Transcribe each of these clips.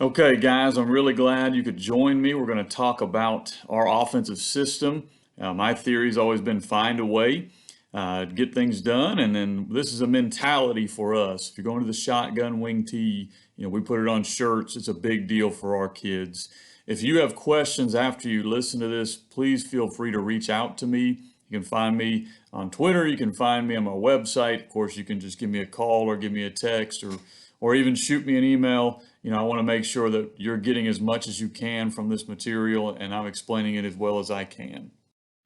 Okay, guys, I'm really glad you could join me. We're going to talk about our offensive system. My theory's always been find a way, get things done, and then this is a mentality for us. If you're going to the shotgun wing tee, we put it on shirts. It's a big deal for our kids. If you have questions after you listen to this, please feel free to reach out to me. You can find me on Twitter. You can find me on my website. Of course, you can just give me a call or give me a text or even shoot me an email. I want to make sure that you're getting as much as you can from this material and I'm explaining it as well as I can.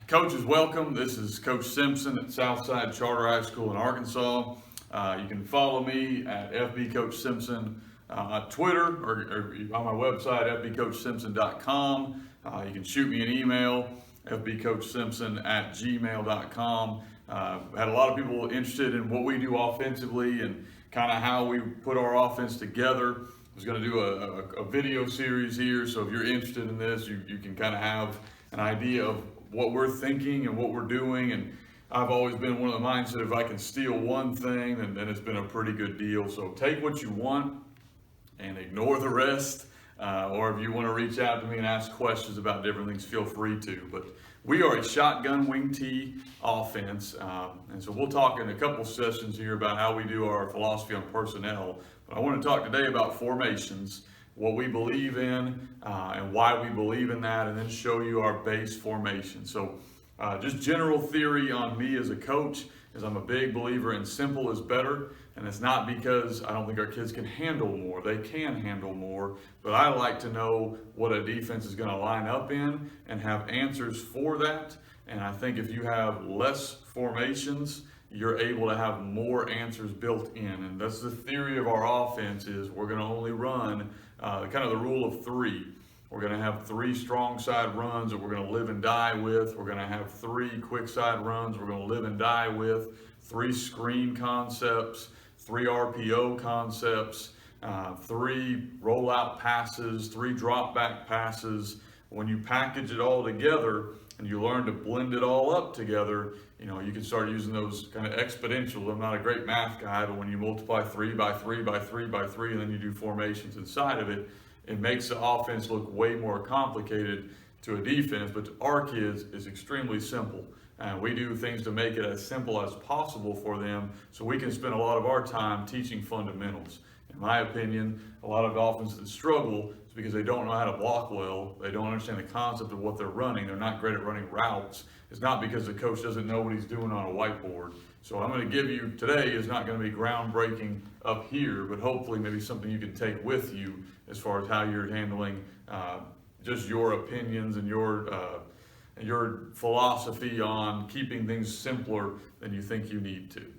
Coaches, welcome. This is Coach Simpson at Southside Charter High School in Arkansas. You can follow me at FB Coach Simpson on Twitter or on my website, fbcoachsimpson.com. You can shoot me an email, fbcoachsimpson@gmail.com. Had a lot of people interested in what we do offensively and kind of how we put our offense together. I was going to do a video series here, so if you're interested in this, you can kind of have an idea of what we're thinking and what we're doing. And I've always been one of the mindset, if I can steal one thing, then it's been a pretty good deal. So take what you want and ignore the rest. Or if you want to reach out to me and ask questions about different things, feel free to. But we are a shotgun wing tee offense. And so we'll talk in a couple sessions here about how we do our philosophy on personnel. But I want to talk today about formations, what we believe in and why we believe in that, and then show you our base formation. So just general theory on me as a coach is I'm a big believer in simple is better. And it's not because I don't think our kids can handle more. They can handle more, but I like to know what a defense is going to line up in and have answers for that. And I think if you have less formations, you're able to have more answers built in. And that's the theory of our offense is we're going to only run kind of the rule of three. We're going to have 3 strong side runs that we're going to live and die with. We're going to have 3 quick side runs we're going to live and die with. 3 screen concepts, 3 RPO concepts, 3 rollout passes, 3 drop back passes. When you package it all together and you learn to blend it all up together, you can start using those kind of exponential. I'm not a great math guy, but when you multiply 3 by 3 by 3 by 3 and then you do formations inside of it, it makes the offense look way more complicated to a defense, but to our kids it's extremely simple. And we do things to make it as simple as possible for them so we can spend a lot of our time teaching fundamentals. In my opinion, a lot of offenses that struggle is because they don't know how to block well. They don't understand the concept of what they're running. They're not great at running routes. It's not because the coach doesn't know what he's doing on a whiteboard. So what I'm going to give you today is not going to be groundbreaking up here, but hopefully maybe something you can take with you as far as how you're handling just your opinions and your philosophy on keeping things simpler than you think you need to.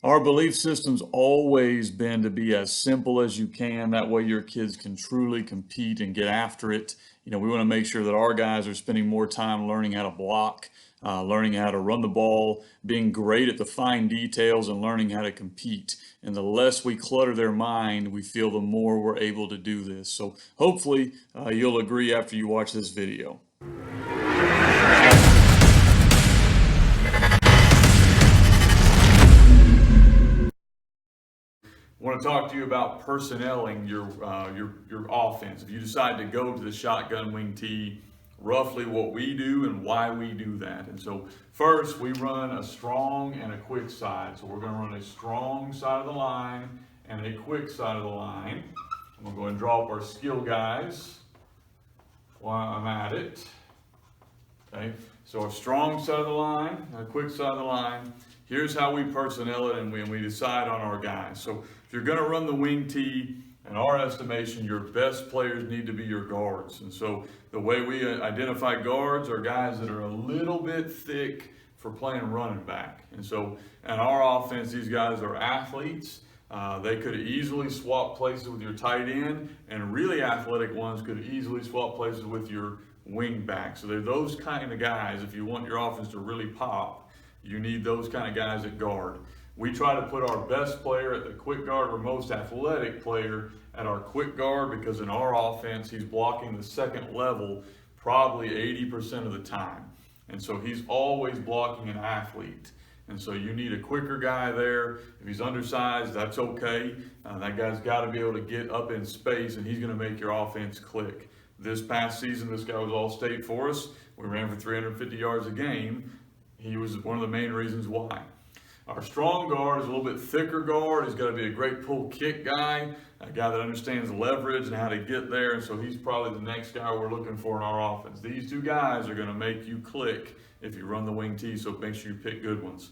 Our belief system's always been to be as simple as you can. That way your kids can truly compete and get after it. We want to make sure that our guys are spending more time learning how to block, learning how to run the ball, being great at the fine details, and learning how to compete. And the less we clutter their mind, we feel the more we're able to do this. So hopefully you'll agree after you watch this video. I want to talk to you about personnelling your offense. If you decide to go to the shotgun wing tee, roughly what we do and why we do that. And so first we run a strong and a quick side. So we're going to run a strong side of the line and a quick side of the line. I'm going to go ahead and draw up our skill guys while I'm at it. Okay, so a strong side of the line, a quick side of the line. Here's how we personnel it and we decide on our guys. So if you're going to run the wing tee, in our estimation, your best players need to be your guards. And so the way we identify guards are guys that are a little bit thick for playing running back. And so in our offense, these guys are athletes. They could easily swap places with your tight end, and really athletic ones could easily swap places with your wing back. So they're those kind of guys. If you want your offense to really pop, you need those kind of guys at guard. We try to put our best player at the quick guard or most athletic player at our quick guard because in our offense, he's blocking the second level probably 80% of the time. And so he's always blocking an athlete. And so you need a quicker guy there. If he's undersized, that's okay. That guy's got to be able to get up in space, and he's going to make your offense click. This past season, this guy was All-State for us. We ran for 350 yards a game. He was one of the main reasons why. Our strong guard is a little bit thicker guard. He's got to be a great pull kick guy, a guy that understands leverage and how to get there. And so he's probably the next guy we're looking for in our offense. These two guys are going to make you click if you run the wing T, so make sure you pick good ones.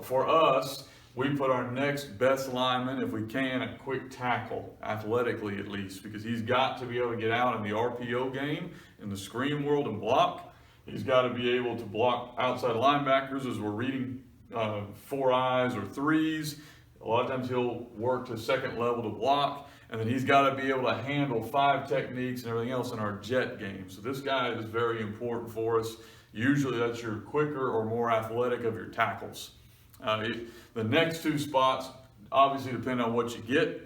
For us, we put our next best lineman, if we can, at quick tackle, athletically at least, because he's got to be able to get out in the RPO game, in the screen world, and block. He's got to be able to block outside linebackers as we're reading 4 eyes or 3s. A lot of times he'll work to second level to block, and then he's got to be able to handle 5 techniques and everything else in our jet game. So this guy is very important for us. Usually that's your quicker or more athletic of your tackles. The next 2 spots obviously depend on what you get.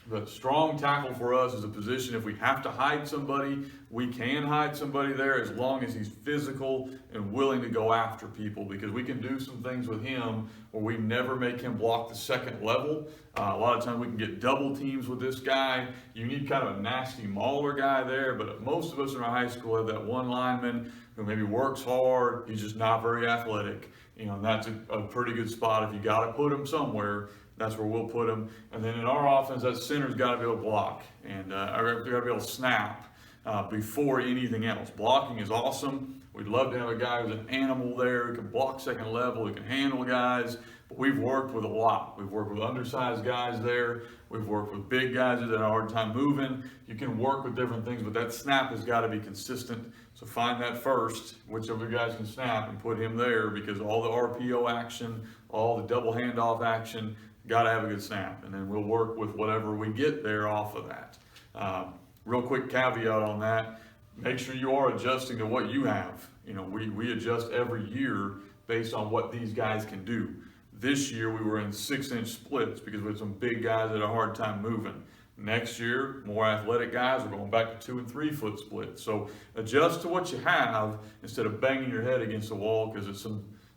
But strong tackle for us is a position, if we have to hide somebody, we can hide somebody there as long as he's physical and willing to go after people, because we can do some things with him where we never make him block the second level. A lot of times we can get double teams with this guy. You need kind of a nasty mauler guy there, but most of us in our high school have that one lineman who maybe works hard, he's just not very athletic. And that's a pretty good spot. If you got to put him somewhere, that's where we'll put him. And then in our offense, that center's got to be able to block, and got to be able to snap before anything else. Blocking is awesome. We'd love to have a guy who's an animal there, who can block second level, who can handle guys. But we've worked with a lot. We've worked with undersized guys there. We've worked with big guys that have a hard time moving. You can work with different things, but that snap has got to be consistent. So find that first, whichever guys can snap, and put him there, because all the RPO action, all the double handoff action, got to have a good snap, and then we'll work with whatever we get there off of that. Real quick caveat on that, make sure you are adjusting to what you have. We adjust every year based on what these guys can do. This year we were in 6-inch splits because we had some big guys that had a hard time moving. Next year, more athletic guys are going back to 2- and 3-foot splits. So adjust to what you have instead of banging your head against the wall because it's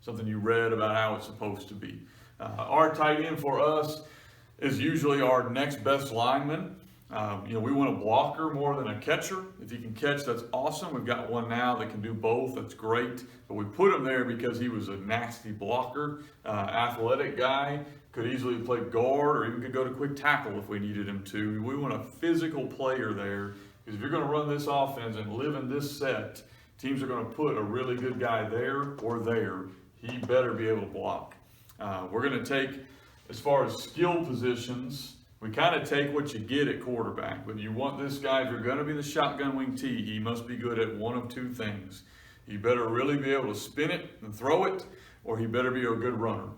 something you read about how it's supposed to be. Our tight end for us is usually our next best lineman. We want a blocker more than a catcher. If he can catch, that's awesome. We've got one now that can do both. That's great. But we put him there because he was a nasty blocker, athletic guy, could easily play guard or even could go to quick tackle if we needed him to. We want a physical player there, because if you're going to run this offense and live in this set, teams are going to put a really good guy there or there. He better be able to block. We're going to take, as far as skill positions, we kind of take what you get at quarterback. But you want this guy, if you're going to be the shotgun wing T, he must be good at one of 2 things. He better really be able to spin it and throw it, or he better be a good runner.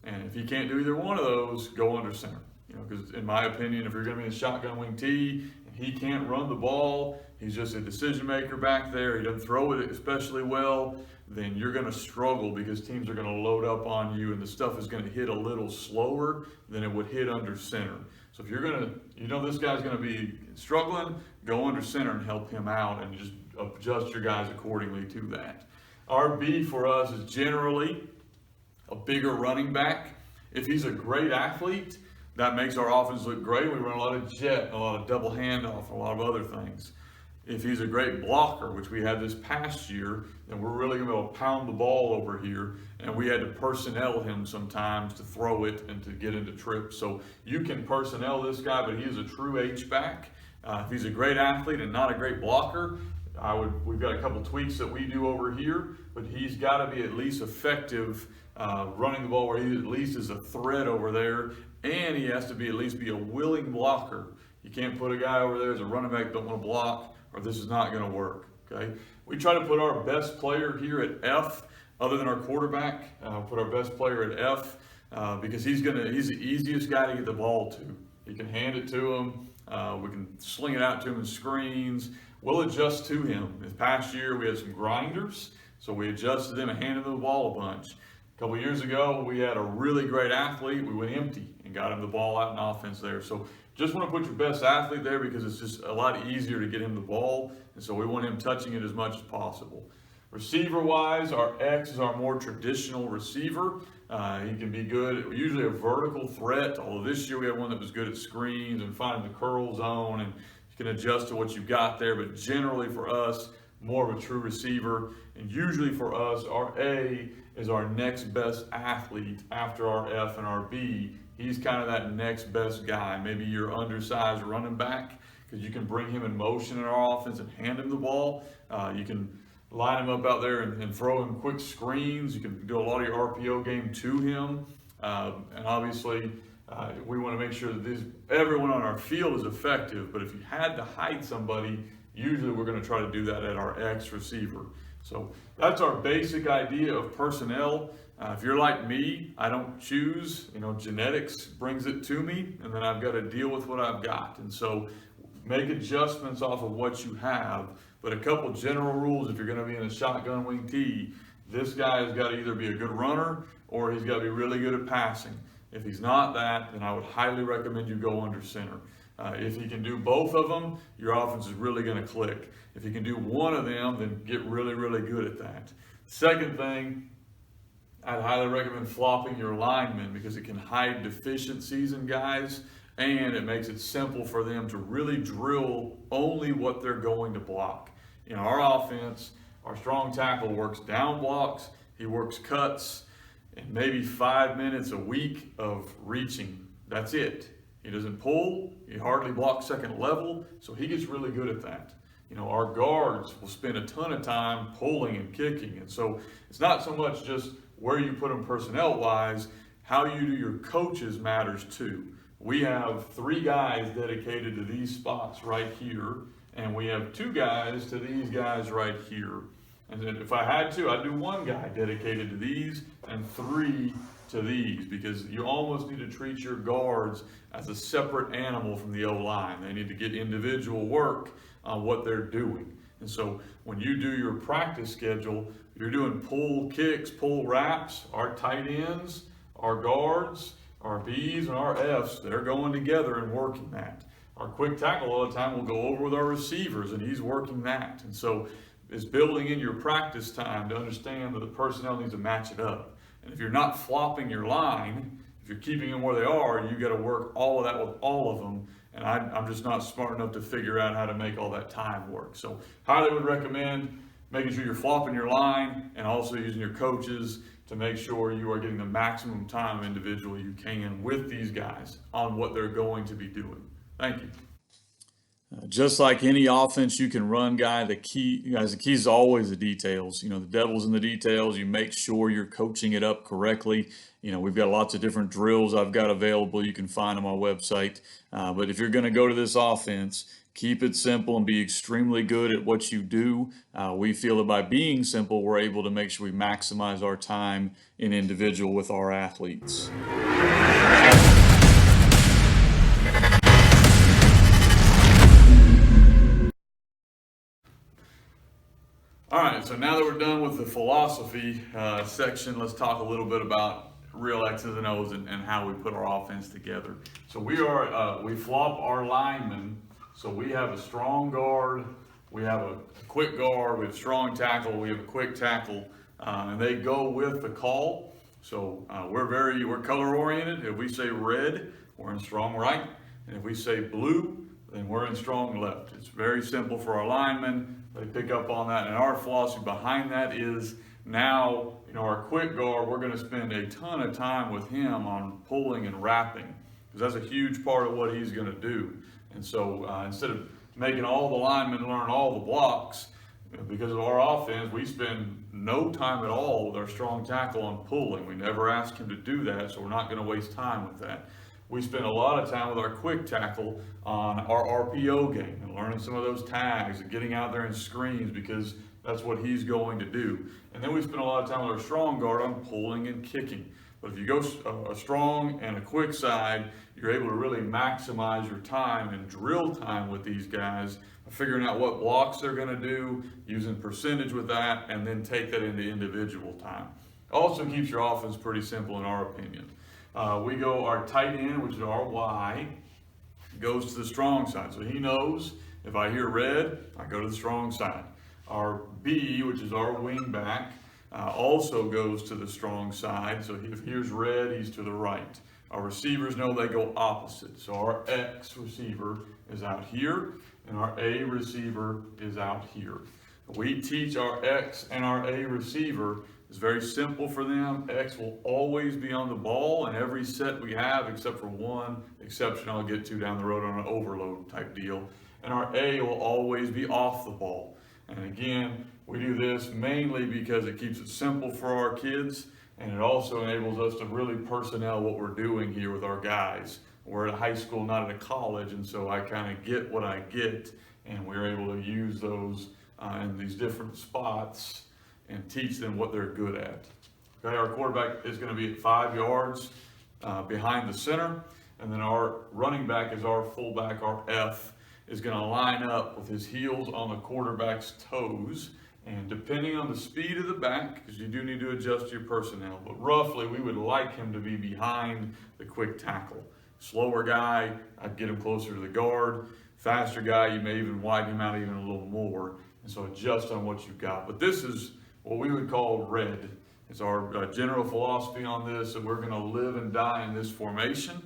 And if he can't do either one of those, go under center. Because in my opinion, if you're going to be the shotgun wing T and he can't run the ball, he's just a decision maker back there, he doesn't throw it especially well, then you're going to struggle because teams are going to load up on you and the stuff is going to hit a little slower than it would hit under center. So if you're going to, this guy's going to be struggling, go under center and help him out and just adjust your guys accordingly to that. Our B for us is generally a bigger running back. If he's a great athlete, that makes our offense look great. We run a lot of jet, a lot of double handoff, a lot of other things. If he's a great blocker, which we had this past year, then we're really going to be able to pound the ball over here, and we had to personnel him sometimes to throw it and to get into trips. So you can personnel this guy, but he is a true H-back. If he's a great athlete and not a great blocker, we've got a couple tweaks that we do over here, but he's got to be at least effective running the ball where he at least is a threat over there, and he has to be at least be a willing blocker. You can't put a guy over there as a running back that don't want to block, or this is not going to work. Okay, we try to put our best player here at F, other than our quarterback. Put our best player at F because he's the easiest guy to get the ball to. You can hand it to him. We can sling it out to him in screens. We'll adjust to him. This past year we had some grinders, so we adjusted them and handed them the ball a bunch. A couple years ago we had a really great athlete. We went empty and got him the ball out in offense there. So just want to put your best athlete there because it's just a lot easier to get him the ball, and so we want him touching it as much as possible. Receiver-wise, our X is our more traditional receiver. He can be good, usually a vertical threat, although this year we had one that was good at screens and finding the curl zone, and you can adjust to what you've got there, but generally for us, more of a true receiver. And usually for us, our A is our next best athlete after our F and our B. He's kind of that next best guy. Maybe your undersized running back, because you can bring him in motion in our offense and hand him the ball. You can line him up out there and throw him quick screens. You can do a lot of your RPO game to him. And obviously, we want to make sure that everyone on our field is effective. But if you had to hide somebody, usually we're going to try to do that at our X receiver. So that's our basic idea of personnel. If you're like me, I don't choose. Genetics brings it to me, and then I've got to deal with what I've got. And so make adjustments off of what you have. But a couple general rules if you're going to be in a shotgun wing T, this guy has got to either be a good runner or he's got to be really good at passing. If he's not that, then I would highly recommend you go under center. If he can do both of them, your offense is really going to click. If you can do one of them, then get really, really good at that. Second thing, I'd highly recommend flopping your linemen because it can hide deficiencies in guys, and it makes it simple for them to really drill only what they're going to block. In our offense, our strong tackle works down blocks, he works cuts, and maybe 5 minutes a week of reaching. That's it. He doesn't pull, he hardly blocks second level, so he gets really good at that. Our guards will spend a ton of time pulling and kicking, and so it's not so much just where you put them personnel-wise, how you do your coaches matters too. We have 3 guys dedicated to these spots right here, and we have 2 guys to these guys right here. And then if I had to, I'd do 1 guy dedicated to these and 3 to these, because you almost need to treat your guards as a separate animal from the O-line. They need to get individual work on what they're doing. And so when you do your practice schedule, you're doing pull kicks, pull wraps, our tight ends, our guards, our B's and our F's, they're going together and working that. Our quick tackle all the time will go over with our receivers, and he's working that. And so it's building in your practice time to understand that the personnel needs to match it up. And if you're not flopping your line, if you're keeping them where they are, you got to work all of that with all of them. And I'm just not smart enough to figure out how to make all that time work. So highly would recommend making sure you're flopping your line and also using your coaches to make sure you are getting the maximum time individually you can with these guys on what they're going to be doing. Thank you. Just like any offense you can run, the key is always the details. The devil's in the details. You make sure you're coaching it up correctly. We've got lots of different drills I've got available. You can find on my website. But if you're going to go to this offense, keep it simple and be extremely good at what you do. We feel that by being simple, we're able to make sure we maximize our time in individual with our athletes. All right, so now that we're done with the philosophy section, let's talk a little bit about real X's and O's and how we put our offense together. So we flop our linemen. So we have a strong guard, we have a quick guard, we have strong tackle, we have a quick tackle, and they go with the call. So we're color oriented. If we say red, we're in strong right, and if we say blue, then we're in strong left. It's very simple for our linemen. They pick up on that, and our philosophy behind that is now, our quick guard, we're going to spend a ton of time with him on pulling and wrapping, because that's a huge part of what he's going to do. And so instead of making all the linemen learn all the blocks, because of our offense, we spend no time at all with our strong tackle on pulling. We never ask him to do that, so we're not going to waste time with that. We spend a lot of time with our quick tackle on our RPO game and learning some of those tags and getting out there in screens, because that's what he's going to do. And then we spend a lot of time with our strong guard on pulling and kicking. But if you go a strong and a quick side, you're able to really maximize your time and drill time with these guys, figuring out what blocks they're going to do, using percentage with that, and then take that into individual time. Also keeps your offense pretty simple in our opinion. We go our tight end, which is our Y, goes to the strong side. So he knows if I hear red, I go to the strong side. Our B, which is our wing back, also goes to the strong side. So if here's red, he's to the right. Our receivers know they go opposite. So our X receiver is out here, and our A receiver is out here. We teach our X and our A receiver. It's very simple for them. X will always be on the ball in every set we have, except for one exception I'll get to down the road on an overload type deal. And our A will always be off the ball. And again, we do this mainly because it keeps it simple for our kids, and it also enables us to really personnel what we're doing here with our guys. We're at a high school, not at a college, and so I kind of get what I get, and we're able to use those in these different spots and teach them what they're good at. Okay, our quarterback is going to be at 5 yards behind the center, and then our running back is our fullback, our F, is going to line up with his heels on the quarterback's toes. And depending on the speed of the back, because you do need to adjust your personnel, but roughly we would like him to be behind the quick tackle. Slower guy, I'd get him closer to the guard. Faster guy, you may even widen him out even a little more. And so adjust on what you've got. But this is what we would call red. It's our general philosophy on this, and we're going to live and die in this formation.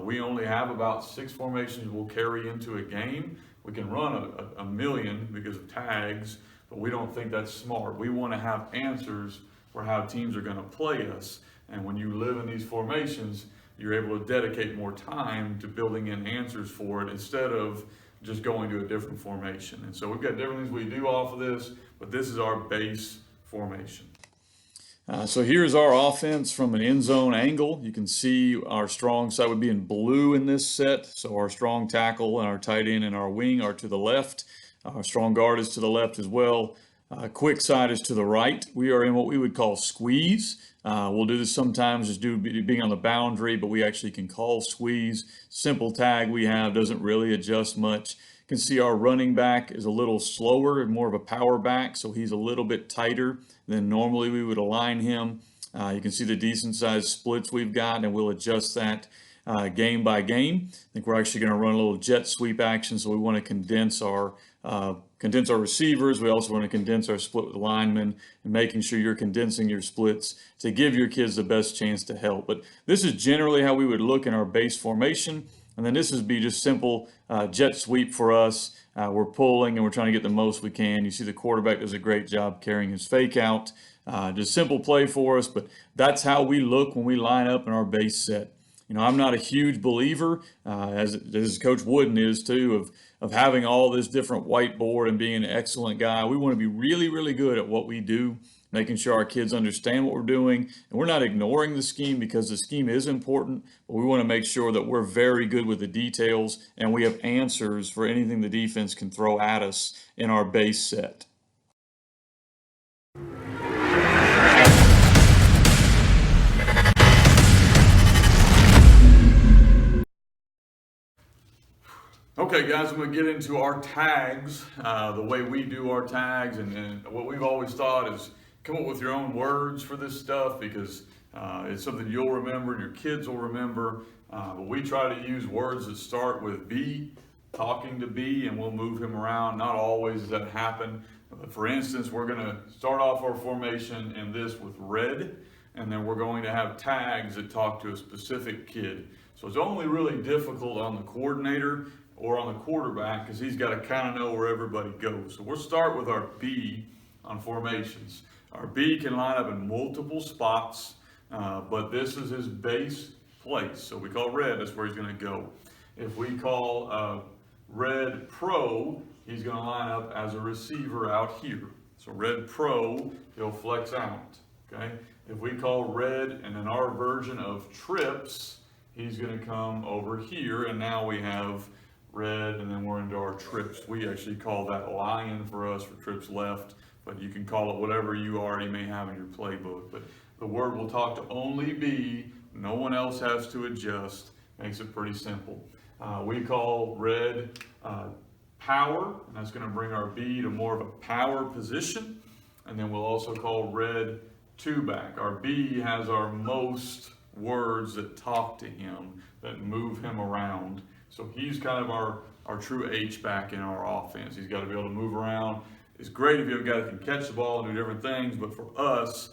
We only have about 6 formations we'll carry into a game. We can run a million because of tags, but we don't think that's smart. We want to have answers for how teams are going to play us. And when you live in these formations, you're able to dedicate more time to building in answers for it instead of just going to a different formation. And so we've got different things we do off of this, but this is our base formation. So here's our offense from an end zone angle. You can see our strong side would be in blue in this set. So our strong tackle and our tight end and our wing are to the left. Our strong guard is to the left as well. Quick side is to the right. We are in what we would call squeeze. We'll do this sometimes just due to being on the boundary, but we actually can call squeeze. Simple tag we have doesn't really adjust much. You can see our running back is a little slower and more of a power back, so he's a little bit tighter than normally we would align him. You can see the decent sized splits we've got, and we'll adjust that game by game. I think we're actually going to run a little jet sweep action, so we want to condense our receivers. We also want to condense our split with linemen, and making sure you're condensing your splits to give your kids the best chance to help. But this is generally how we would look in our base formation. And then this would be just simple jet sweep for us. We're pulling and we're trying to get the most we can. You see the quarterback does a great job carrying his fake out. Just simple play for us, but that's how we look when we line up in our base set. You know, I'm not a huge believer, as Coach Wooden is too, of having all this different whiteboard and being an excellent guy. We want to be really, really good at what we do, making sure our kids understand what we're doing. And we're not ignoring the scheme because the scheme is important, but we want to make sure that we're very good with the details and we have answers for anything the defense can throw at us in our base set. Okay, guys, I'm going to get into our tags, the way we do our tags, and what we've always thought is come up with your own words for this stuff because it's something you'll remember and your kids will remember. But we try to use words that start with B, talking to B, and we'll move him around. Not always does that happen. But for instance, we're going to start off our formation in this with red, and then we're going to have tags that talk to a specific kid. So it's only really difficult on the coordinator or on the quarterback because he's got to kind of know where everybody goes. So we'll start with our B on formations. Our B can line up in multiple spots, but this is his base place. So we call red, that's where he's going to go. If we call red pro, he's going to line up as a receiver out here. So red pro, he'll flex out, okay? If we call red, and in our version of trips, he's going to come over here, and now we have red, and then we're into our trips. We actually call that lion for us for trips left, but you can call it whatever you already may have in your playbook. But the word will talk to only B. No one else has to adjust. Makes it pretty simple. We call red power, and that's going to bring our B to more of a power position. And then we'll also call red two back. Our B has our most words that talk to him, that move him around. So he's kind of our true H-back in our offense. He's got to be able to move around. is great if you have a guy that can catch the ball and do different things, but for us,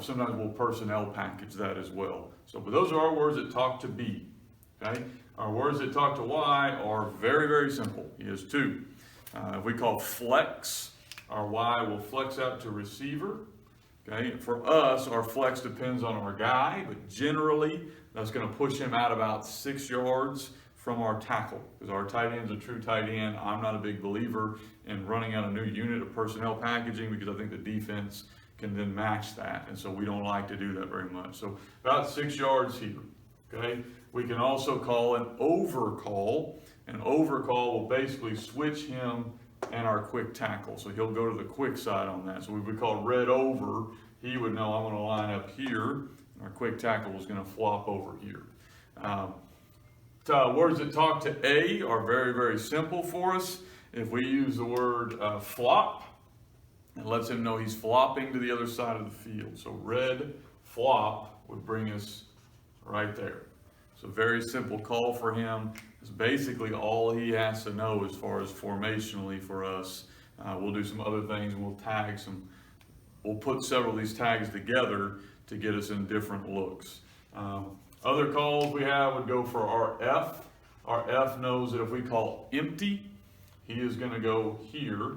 sometimes we'll personnel package that as well. So, but those are our words that talk to B, okay? Our words that talk to Y are very, very simple. He has two. If we call flex, our Y will flex out to receiver. Okay, for us, our flex depends on our guy, but generally that's going to push him out about 6 yards from our tackle, because our tight end's a true tight end. I'm not a big believer in running out a new unit of personnel packaging, because I think the defense can then match that, and so we don't like to do that very much. So about 6 yards here. Okay, we can also call an overcall. An overcall will basically switch him and our quick tackle. So he'll go to the quick side on that. So we would call red over. He would know I'm going to line up here. And our quick tackle is going to flop over here. Words that talk to A are very, very simple for us. If we use the word flop, it lets him know he's flopping to the other side of the field. So red flop would bring us right there. So very simple call for him. It's basically all he has to know as far as formationally for us. We'll do some other things, and we'll tag some. We'll put several of these tags together to get us in different looks. Other calls we have would go for our F. Our F knows that if we call empty, he is going to go here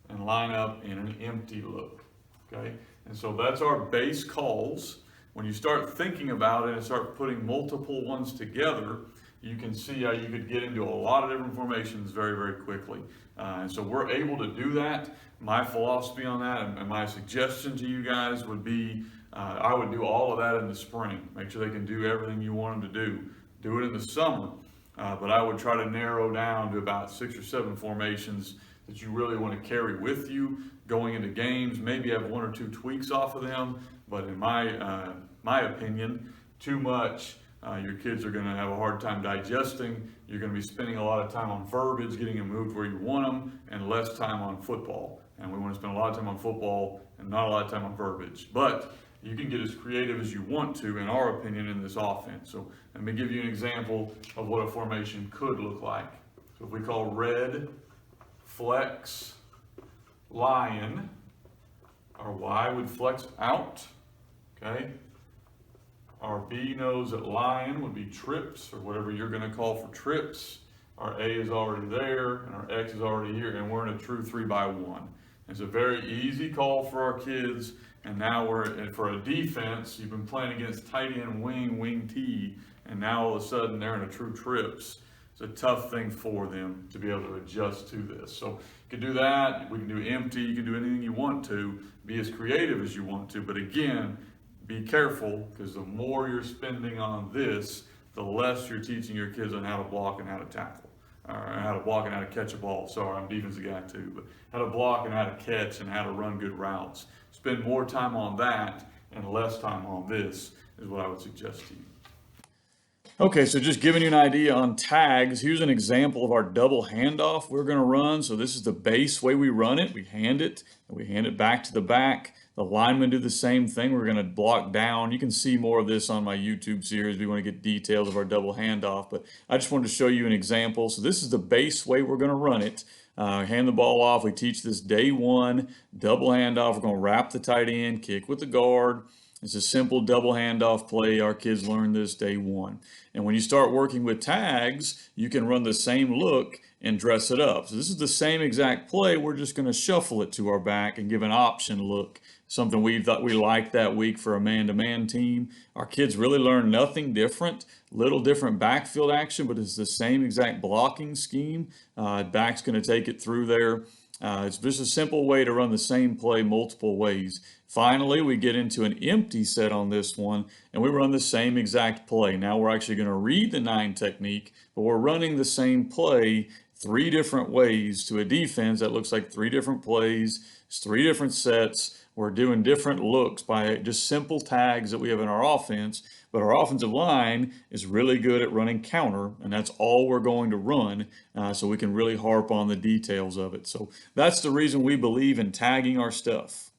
and line up in an empty look. Okay, and so that's our base calls. When you start thinking about it and start putting multiple ones together, you can see how you could get into a lot of different formations very, very quickly. And so we're able to do that. My philosophy on that and my suggestion to you guys would be, I would do all of that in the spring. Make sure they can do everything you want them to do. Do it in the summer. But I would try to narrow down to about 6 or 7 formations that you really want to carry with you going into games. Maybe have 1 or 2 tweaks off of them. But in my opinion, too much, your kids are going to have a hard time digesting. You're going to be spending a lot of time on verbiage, getting them moved where you want them, and less time on football. And we want to spend a lot of time on football and not a lot of time on verbiage. But you can get as creative as you want to, in our opinion, in this offense. So let me give you an example of what a formation could look like. So if we call red, flex, lion, our Y would flex out. Okay, our B knows that lion would be trips, or whatever you're going to call for trips. Our A is already there, and our X is already here, and we're in a true 3-by-1. It's a very easy call for our kids, and now for a defense, you've been playing against tight end wing T, and now all of a sudden they're in a true trips. It's a tough thing for them to be able to adjust to this. So you can do that. We can do empty. You can do anything you want to. Be as creative as you want to. But again, be careful, because the more you're spending on this, the less you're teaching your kids on how to block and how to tackle, or how to block and how to catch a ball. Sorry, I'm a defensive guy too, but how to block and how to catch and how to run good routes. Spend more time on that and less time on this is what I would suggest to you. Okay, so just giving you an idea on tags, here's an example of our double handoff we're going to run. So this is the base way we run it. We hand it back to the back. The linemen do the same thing. We're going to block down. You can see more of this on my YouTube series if you want to get details of our double handoff, but I just wanted to show you an example. So this is the base way we're going to run it. Hand the ball off. We teach this day 1, double handoff. We're going to wrap the tight end, kick with the guard. It's a simple double handoff play. Our kids learn this day 1. And when you start working with tags, you can run the same look and dress it up. So this is the same exact play. We're just going to shuffle it to our back and give an option look. Something we thought we liked that week for a man-to-man team. Our kids really learn nothing different, little different backfield action, but it's the same exact blocking scheme. Back's going to take it through there. It's just a simple way to run the same play multiple ways. Finally, we get into an empty set on this one, and we run the same exact play. Now we're actually going to read the 9 technique, but we're running the same play 3 different ways to a defense that looks like 3 different plays. It's 3 different sets. We're doing different looks by just simple tags that we have in our offense, but our offensive line is really good at running counter, and that's all we're going to run, so we can really harp on the details of it. So that's the reason we believe in tagging our stuff.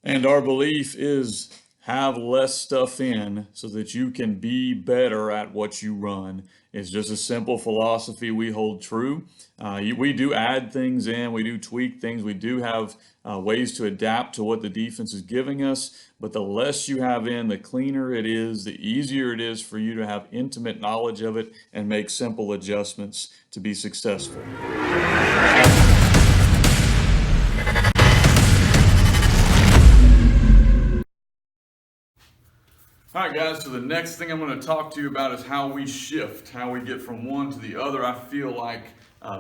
And our belief is have less stuff in so that you can be better at what you run. It's just a simple philosophy we hold true. We do add things in, we do tweak things, we do have ways to adapt to what the defense is giving us. But the less you have in, the cleaner it is, the easier it is for you to have intimate knowledge of it and make simple adjustments to be successful. All right, guys, so the next thing I'm going to talk to you about is how we shift, how we get from one to the other. I feel like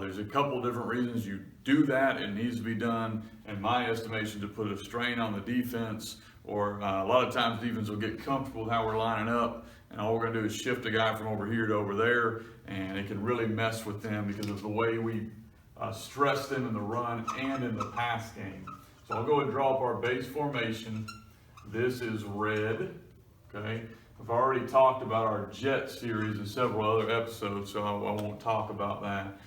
there's a couple different reasons you do that. It needs to be done, in my estimation, to put a strain on the defense, or a lot of times defense will get comfortable with how we're lining up, and all we're going to do is shift a guy from over here to over there, and it can really mess with them because of the way we stress them in the run and in the pass game. So I'll go ahead and draw up our base formation. This is red. Okay, I've already talked about our jet series in several other episodes, so I won't talk about that.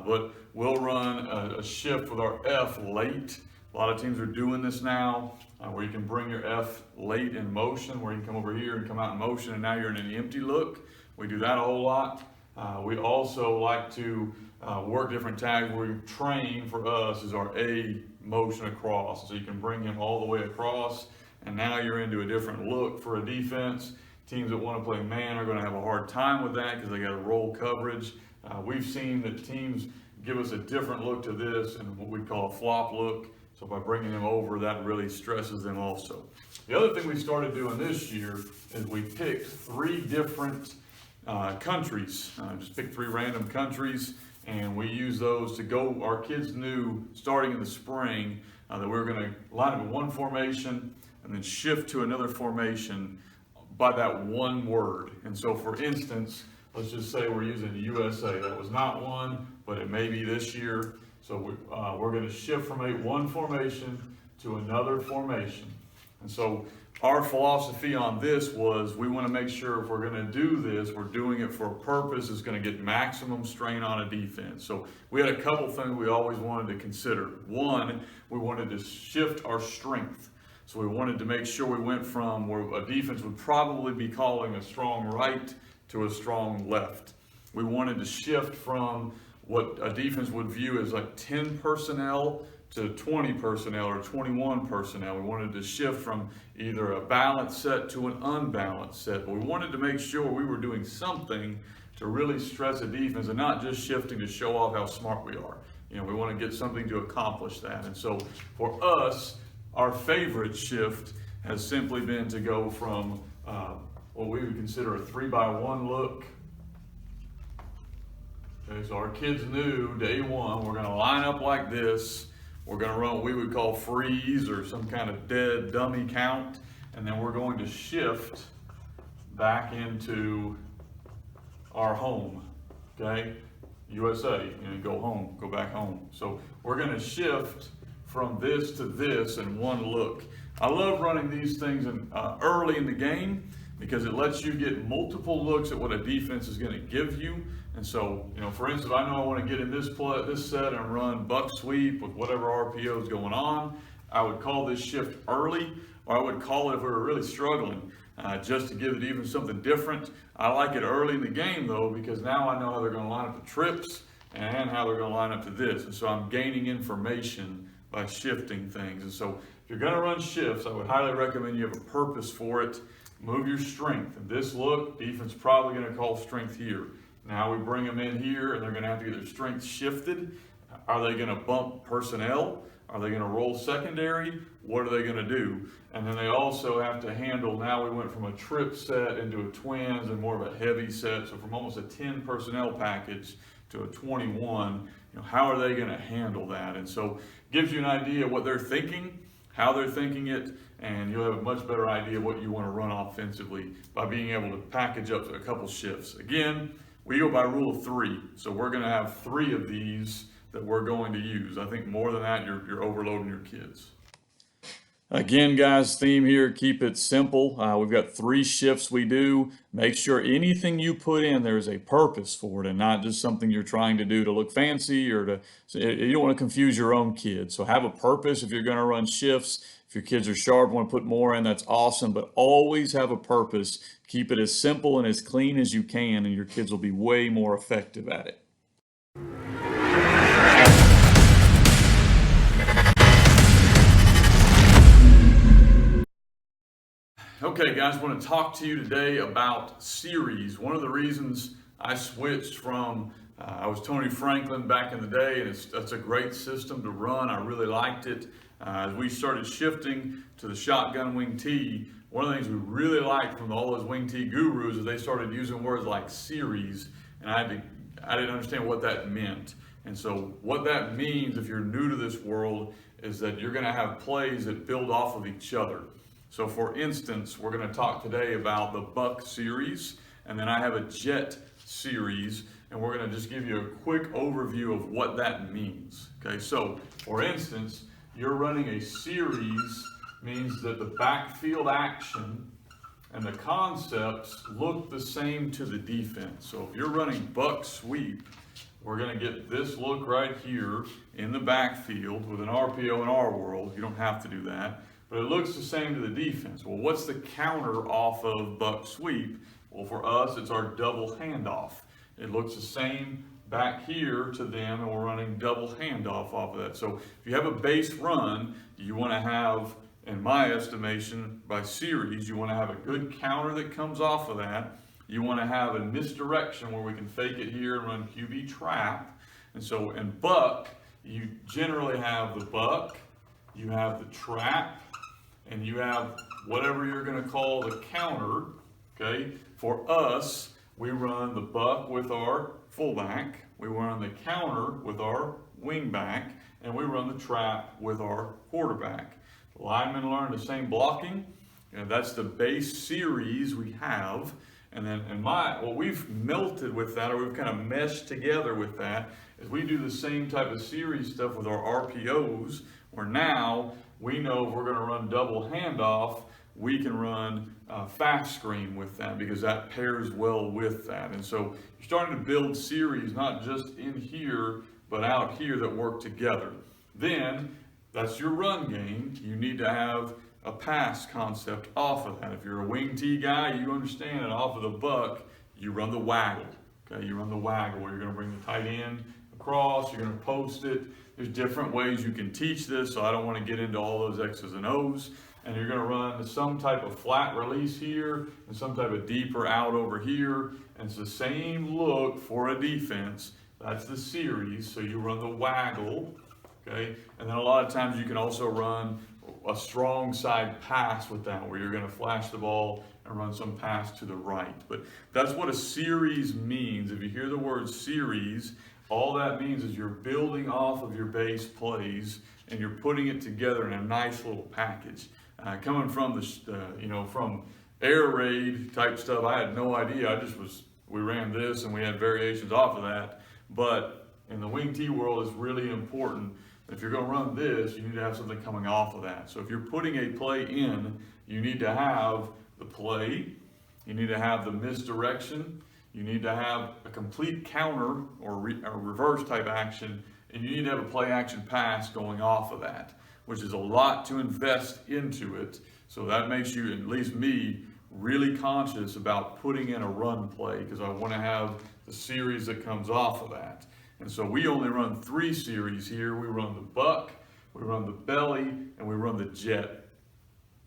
But we'll run a shift with our F late. A lot of teams are doing this now, where you can bring your F late in motion, where you can come over here and come out in motion, and now you're in an empty look. We do that a whole lot. We also like to work different tags where we train for us is our A motion across. So you can bring him all the way across, and now you're into a different look for a defense. Teams that want to play man are going to have a hard time with that because they got to roll coverage. We've seen that teams give us a different look to this and what we call a flop look. So by bringing them over, that really stresses them also. The other thing we started doing this year is we picked 3 different countries. Just picked 3 random countries, and we use those to go. Our kids knew starting in the spring that we were going to line up in one formation and then shift to another formation by that one word. And so, for instance, let's just say we're using USA. That was not one, but it may be this year. So we're going to shift from one formation to another formation. And so our philosophy on this was we want to make sure if we're going to do this, we're doing it for a purpose. It's going to get maximum strain on a defense. So we had a couple things we always wanted to consider. One, we wanted to shift our strength. So we wanted to make sure we went from where a defense would probably be calling a strong right to a strong left. We wanted to shift from what a defense would view as like 10 personnel to 20 personnel or 21 personnel. We wanted to shift from either a balanced set to an unbalanced set. But we wanted to make sure we were doing something to really stress a defense and not just shifting to show off how smart we are. You know, we want to get something to accomplish that. And so for us, our favorite shift has simply been to go from what we would consider a 3-by-1 look. Okay, so our kids knew day one, we're going to line up like this. We're going to run what we would call freeze or some kind of dead dummy count. And then we're going to shift back into our home. Okay, USA, go home, go back home. So we're going to shift from this to this in one look. I love running these things early in the game because it lets you get multiple looks at what a defense is going to give you. And so, for instance, I know I want to get in this set and run buck sweep with whatever RPO is going on. I would call this shift early, or I would call it if we were really struggling, just to give the defense something different. I like it early in the game though, because now I know how they're going to line up the trips and how they're going to line up to this. And so I'm gaining information by shifting things. And so if you're going to run shifts, I would highly recommend you have a purpose for it. Move your strength. In this look, defense probably going to call strength here. Now we bring them in here and they're going to have to get their strength shifted. Are they going to bump personnel? Are they going to roll secondary? What are they going to do? And then they also have to handle, now we went from a trip set into a twins and more of a heavy set. So from almost a 10 personnel package to a 21, how are they going to handle that? And so it gives you an idea of what they're thinking, how they're thinking it, and you'll have a much better idea of what you want to run offensively by being able to package up a couple shifts. Again, we go by rule of 3. So we're going to have 3 of these that we're going to use. I think more than that, you're overloading your kids. Again, guys, theme here, keep it simple. We've got 3 shifts we do. Make sure anything you put in, there's a purpose for it and not just something you're trying to do to look fancy or to, so you don't want to confuse your own kids. So have a purpose if you're going to run shifts. If your kids are sharp, want to put more in, that's awesome, but always have a purpose. Keep it as simple and as clean as you can, and your kids will be way more effective at it. Okay, guys, I want to talk to you today about series. One of the reasons I switched from, I was Tony Franklin back in the day, and that's a great system to run. I really liked it. As we started shifting to the shotgun wing tee, one of the things we really liked from all those wing tee gurus is they started using words like series, and I didn't understand what that meant. And so what that means, if you're new to this world, is that you're going to have plays that build off of each other. So for instance, we're going to talk today about the Buck series, and then I have a Jet series, and we're going to just give you a quick overview of what that means. Okay, so for instance, you're running a series means that the backfield action and the concepts look the same to the defense. So if you're running Buck sweep, we're going to get this look right here in the backfield with an RPO in our world. You don't have to do that. But it looks the same to the defense. Well, what's the counter off of Buck sweep? Well, for us, it's our double handoff. It looks the same back here to them, and we're running double handoff off of that. So if you have a base run, you want to have, in my estimation, by series, you want to have a good counter that comes off of that. You want to have a misdirection where we can fake it here and run QB trap. And so in Buck, you generally have the Buck, you have the trap, and you have whatever you're going to call the counter. Okay, for us, we run the Buck with our fullback, we run the counter with our wingback, and we run the trap with our quarterback. The linemen learn the same blocking, and that's the base series we have. And then what we've melted with that, or we've kind of meshed together with that, is we do the same type of series stuff with our RPOs, where now we know if we're going to run double handoff, we can run fast screen with that because that pairs well with that. And so you're starting to build series, not just in here, but out here that work together. Then that's your run game. You need to have a pass concept off of that. If you're a wing tee guy, you understand it. Off of the Buck, you run the waggle. Okay, you run the waggle where you're going to bring the tight end across, you're going to post it. There's different ways you can teach this, so I don't want to get into all those X's and O's. And you're going to run some type of flat release here and some type of deeper out over here. And it's the same look for a defense. That's the series. So you run the waggle, okay? And then a lot of times you can also run a strong side pass with that, where you're going to flash the ball and run some pass to the right. But that's what a series means. If you hear the word series, all that means is you're building off of your base plays and you're putting it together in a nice little package. Coming from from air raid type stuff, I had no idea. We ran this and we had variations off of that. But in the wing tee world, it's really important. If you're going to run this, you need to have something coming off of that. So if you're putting a play in, you need to have the play, you need to have the misdirection, you need to have a complete counter or reverse type action, and you need to have a play action pass going off of that, which is a lot to invest into it. So that makes you, at least me, really conscious about putting in a run play because I want to have the series that comes off of that. And so we only run 3 series here. We run the Buck, we run the Belly, and we run the Jet.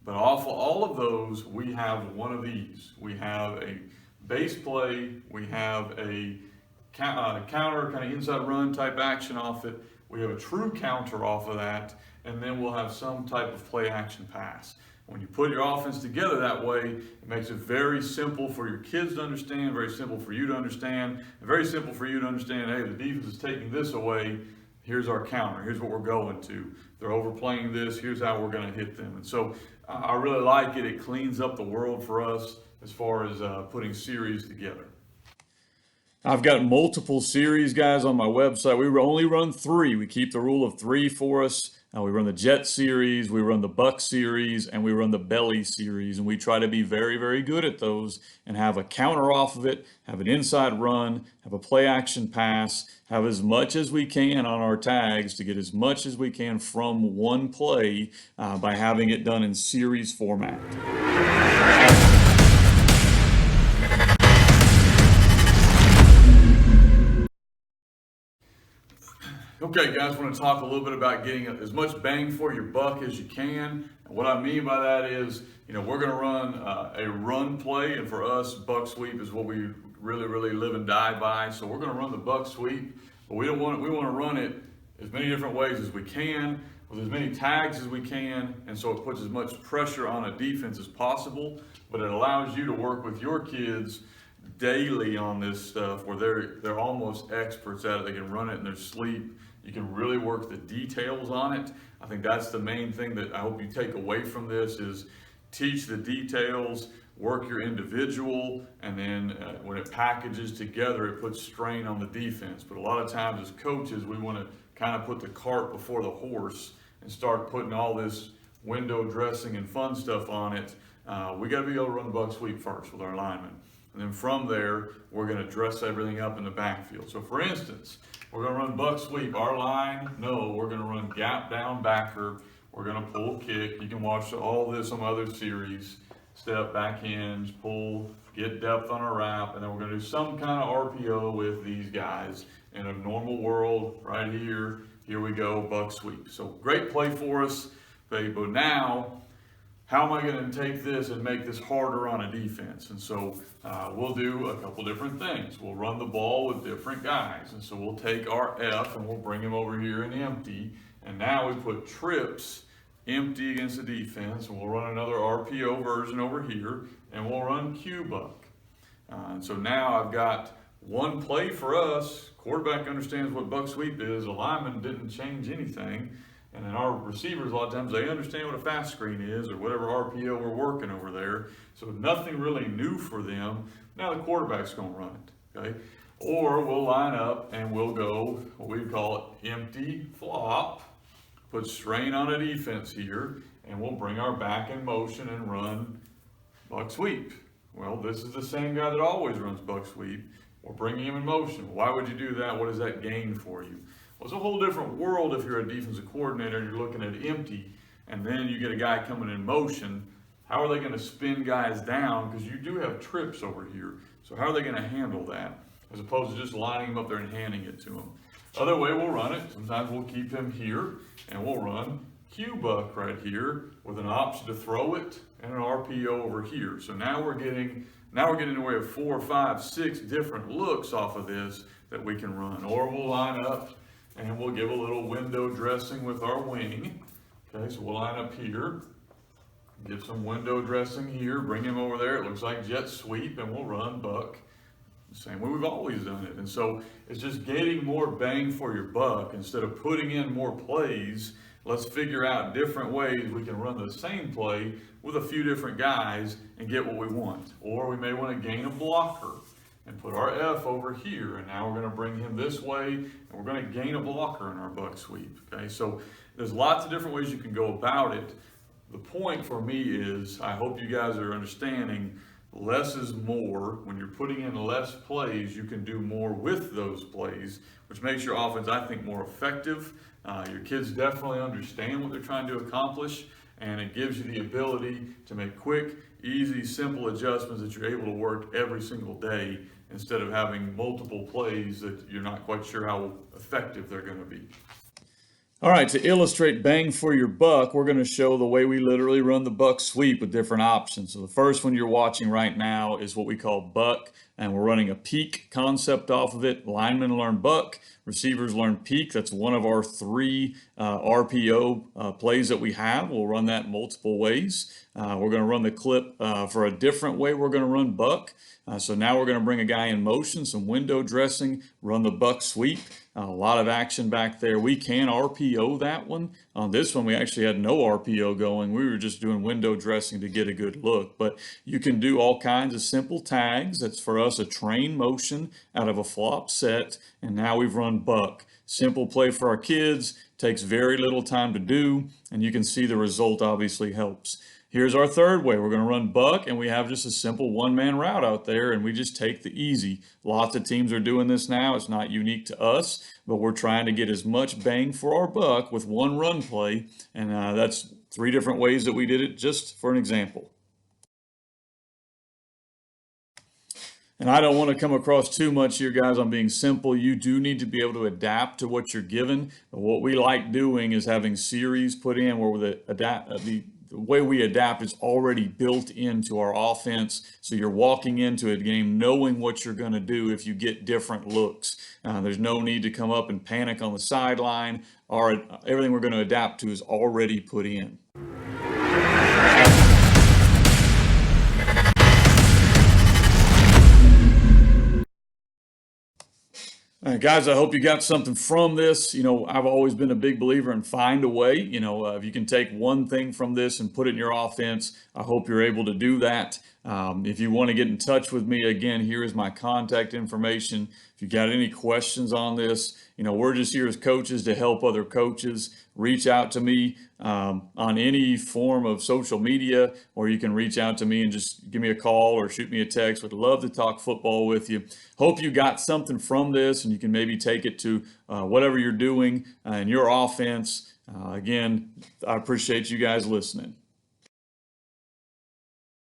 But off of all of those, we have one of these. We have a base play, we have a counter, kind of inside run type action off it. We have a true counter off of that, and then we'll have some type of play action pass. When you put your offense together that way, it makes it very simple for your kids to understand, very simple for you to understand, and very simple for you to understand, hey, the defense is taking this away, here's our counter, here's what we're going to. They're overplaying this, here's how we're going to hit them. And so I really like it. It cleans up the world for us as far as putting series together. I've got multiple series, guys, on my website. We only run 3. We keep the rule of 3 for us. We run the jet series, we run the buck series, and we run the belly series. And we try to be very, very good at those and have a counter off of it, have an inside run, have a play action pass, have as much as we can on our tags to get as much as we can from one play by having it done in series format. Okay, guys, I want to talk a little bit about getting as much bang for your buck as you can. And what I mean by that is, we're going to run a run play, and for us, buck sweep is what we really, really live and die by. So we're going to run the buck sweep, but we want to run it as many different ways as we can, with as many tags as we can, and so it puts as much pressure on a defense as possible, but it allows you to work with your kids daily on this stuff where they're almost experts at it. They can run it in their sleep. You can really work the details on it. I think that's the main thing that I hope you take away from this is teach the details, work your individual, and then when it packages together, it puts strain on the defense. But a lot of times as coaches, we want to kind of put the cart before the horse and start putting all this window dressing and fun stuff on it. We got to be able to run the buck sweep first with our linemen. And then from there, we're going to dress everything up in the backfield. So for instance, we're going to run buck sweep. Our line, no, we're going to run gap down backer. We're going to pull kick. You can watch all this on other series. Step, back hinge, pull, get depth on a wrap, and then we're going to do some kind of RPO with these guys. In a normal world, right here we go, buck sweep. So great play for us, but now, how am I going to take this and make this harder on a defense? And so we'll do a couple different things. We'll run the ball with different guys. And so we'll take our F and we'll bring him over here in empty. And now we put trips empty against the defense. And we'll run another RPO version over here. And we'll run Q buck. And so now I've got one play for us. Quarterback understands what buck sweep is. A lineman didn't change anything. And then our receivers, a lot of times, they understand what a fast screen is or whatever RPO we're working over there. So nothing really new for them. Now the quarterback's going to run it, okay? Or we'll line up and we'll go what we call empty flop, put strain on a defense here, and we'll bring our back in motion and run buck sweep. Well, this is the same guy that always runs buck sweep. We're bringing him in motion. Why would you do that? What does that gain for you? Well, it's a whole different world if you're a defensive coordinator and you're looking at empty, and then you get a guy coming in motion. How are they going to spin guys down? Because you do have trips over here. So how are they going to handle that? As opposed to just lining him up there and handing it to them. Other way we'll run it. Sometimes we'll keep him here, and we'll run Q buck right here with an option to throw it and an RPO over here. So now we're getting away with 4, 5, 6 different looks off of this that we can run. Or we'll line up and we'll give a little window dressing with our wing. Okay, so we'll line up here, give some window dressing here, bring him over there. It looks like jet sweep, and we'll run buck the same way we've always done it. And so it's just getting more bang for your buck. Instead of putting in more plays, let's figure out different ways we can run the same play with a few different guys and get what we want. Or we may want to gain a blocker and put our F over here, and now we're going to bring him this way, and we're going to gain a blocker in our buck sweep. Okay, so there's lots of different ways you can go about it. The point for me is, I hope you guys are understanding, less is more. When you're putting in less plays, you can do more with those plays, which makes your offense, I think, more effective. Your kids definitely understand what they're trying to accomplish, and it gives you the ability to make quick, easy, simple adjustments that you're able to work every single day, instead of having multiple plays that you're not quite sure how effective they're going to be. All right, to illustrate bang for your buck, we're going to show the way we literally run the buck sweep with different options. So the first one you're watching right now is what we call buck, and we're running a peak concept off of it. Linemen learn buck, receivers learn peak. That's one of our 3 RPO plays that we have. We'll run that multiple ways. We're going to run the clip for a different way we're going to run buck. So now we're going to bring a guy in motion, some window dressing, run the buck sweep. A lot of action back there. We can RPO that one. On this one, we actually had no RPO going. We were just doing window dressing to get a good look. But you can do all kinds of simple tags. That's for us a train motion out of a flop set. And now we've run buck. Simple play for our kids. Takes very little time to do, and you can see the result obviously helps. Here's our third way. We're going to run buck, and we have just a simple one-man route out there, and we just take the easy. Lots of teams are doing this now. It's not unique to us, but we're trying to get as much bang for our buck with one run play, and that's 3 different ways that we did it, just for an example. And I don't want to come across too much here, guys, on being simple. You do need to be able to adapt to what you're given. But what we like doing is having series put in where the way we adapt is already built into our offense. So you're walking into a game knowing what you're going to do if you get different looks. There's no need to come up and panic on the sideline. Everything we're going to adapt to is already put in. All right, guys, I hope you got something from this. I've always been a big believer in find a way. If you can take one thing from this and put it in your offense, I hope you're able to do that. If you want to get in touch with me, again, here is my contact information. If you got any questions on this, we're just here as coaches to help other coaches. Reach out to me on any form of social media, or you can reach out to me and just give me a call or shoot me a text. Would love to talk football with you. Hope you got something from this, and you can maybe take it to whatever you're doing in your offense. Again, I appreciate you guys listening.